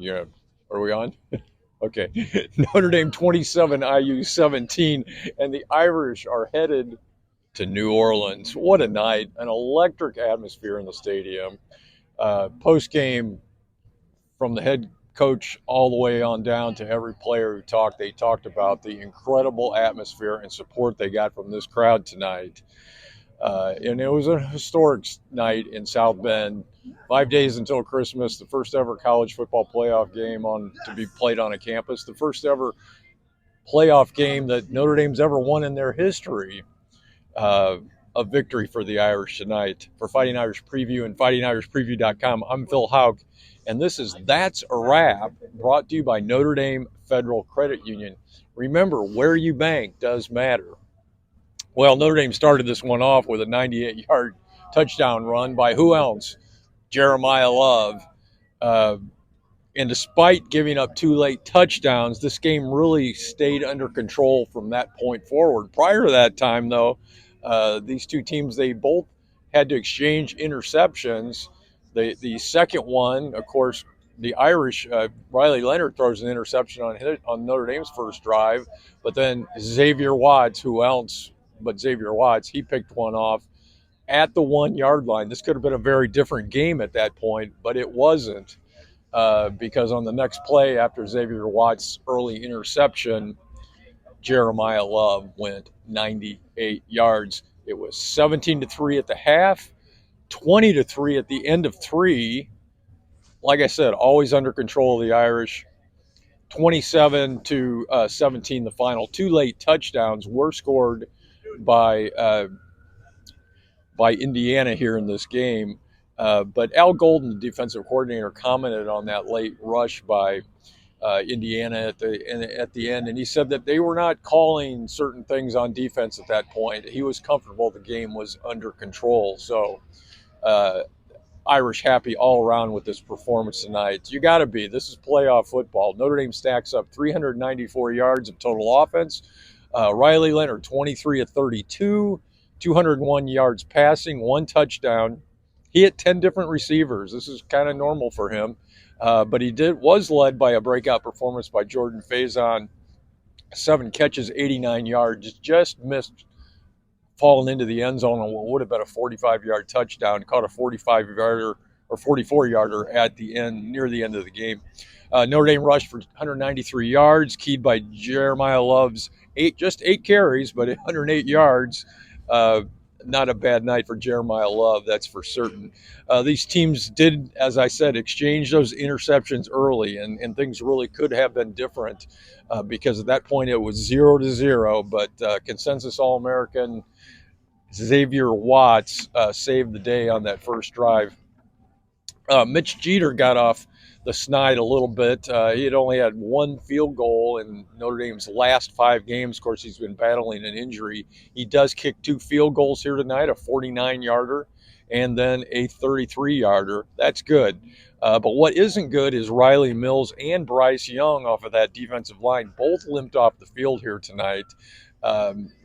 Yeah. Are we on? Okay. Notre Dame 27, IU 17, and the Irish are headed to New Orleans. What a night. An electric atmosphere in the stadium. Post game, from the head coach all the way on down to every player who talked, they talked about the incredible atmosphere and support they got from this crowd tonight. And it was a historic night in South Bend. 5 days until Christmas, the first ever college football playoff game on to be played on a campus, the first ever playoff game that Notre Dame's ever won in their history. Uh, a victory for the Irish tonight. For Fighting Irish Preview and FightingIrishPreview.com, I'm Phil Hauk, and this is That's a Wrap, brought to you by Notre Dame Federal Credit Union. Remember, where you bank does matter. Well, Notre Dame started this one off with a 98-yard touchdown run by who else? Jeremiyah Love. Uh, and despite giving up two late touchdowns, this game really stayed under control from that point forward. Prior to that time, though, these two teams, they both had to exchange interceptions. The second one, of course, the Irish, Riley Leonard throws an interception on Notre Dame's first drive, but then Xavier Watts, who else but Xavier Watts, he picked one off at the 1 yard line. This could have been a very different game at that point, but it wasn't. Because on the next play after Xavier Watts' early interception, Jeremiyah Love went 98 yards. It was 17-3 at the half, 20-3 at the end of three. Like I said, always under control of the Irish. 27-17 the final. Two late touchdowns were scored by Indiana here in this game. But Al Golden, the defensive coordinator, commented on that late rush by Indiana at the end, and he said that they were not calling certain things on defense at that point. He was comfortable the game was under control. So Irish happy all around with this performance tonight. You got to be. This is playoff football. Notre Dame stacks up 394 yards of total offense. Riley Leonard, 23 of 32, 201 yards passing, one touchdown. He hit 10 different receivers. This is kind of normal for him. But he was led by a breakout performance by Jordan Faison. 7 catches, 89 yards, just missed falling into the end zone on what would have been a 45-yard touchdown. Caught a 45-yarder or 44-yarder at the end, near the end of the game. Notre Dame rushed for 193 yards, keyed by Jeremiyah Love's just eight carries, but 108 yards. Not a bad night for Jeremiyah Love, that's for certain. These teams did, as I said, exchange those interceptions early, and things really could have been different because at that point it was 0-0. But consensus All-American Xavier Watts saved the day on that first drive. Mitch Jeter got off the snide a little bit. He had only had one field goal in Notre Dame's last 5 games. Of course, he's been battling an injury. He does kick 2 field goals here tonight, a 49-yarder and then a 33-yarder. That's good. But what isn't good is Riley Mills and Bryce Young off of that defensive line. Both limped off the field here tonight.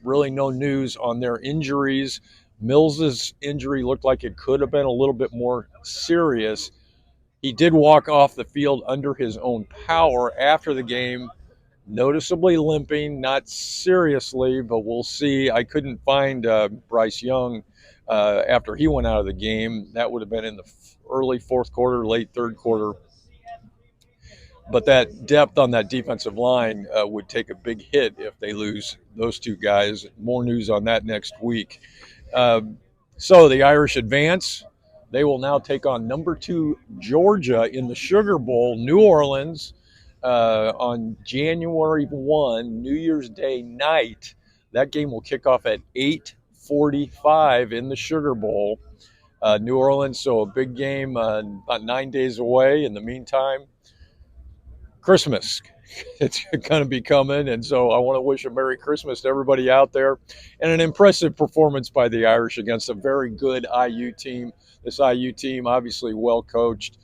Really no news on their injuries. Mills's injury looked like it could have been a little bit more serious. He did walk off the field under his own power after the game, noticeably limping, not seriously, but we'll see. I couldn't find Bryce Young after he went out of the game. That would have been in the early fourth quarter, late third quarter. But that depth on that defensive line would take a big hit if they lose those two guys. More news on that next week. So the Irish advance. They will now take on number 2 Georgia in the Sugar Bowl, New Orleans, on January 1, New Year's Day night. That game will kick off at 8:45 in the Sugar Bowl. New Orleans, so a big game about 9 days away. In the meantime, Christmas, it's going to be coming, and so I want to wish a Merry Christmas to everybody out there, and an impressive performance by the Irish against a very good IU team. This IU team, obviously well coached,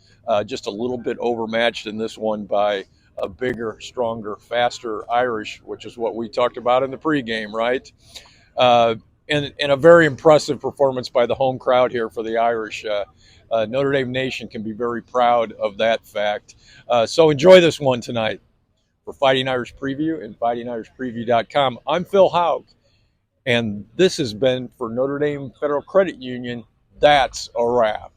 just a little bit overmatched in this one by a bigger, stronger, faster Irish, which is what we talked about in the pregame, right? And a very impressive performance by the home crowd here for the Irish. Notre Dame Nation can be very proud of that fact. So enjoy this one tonight. For Fighting Irish Preview and fightingirishpreview.com, I'm Phil Haug, and this has been for Notre Dame Federal Credit Union. That's a wrap.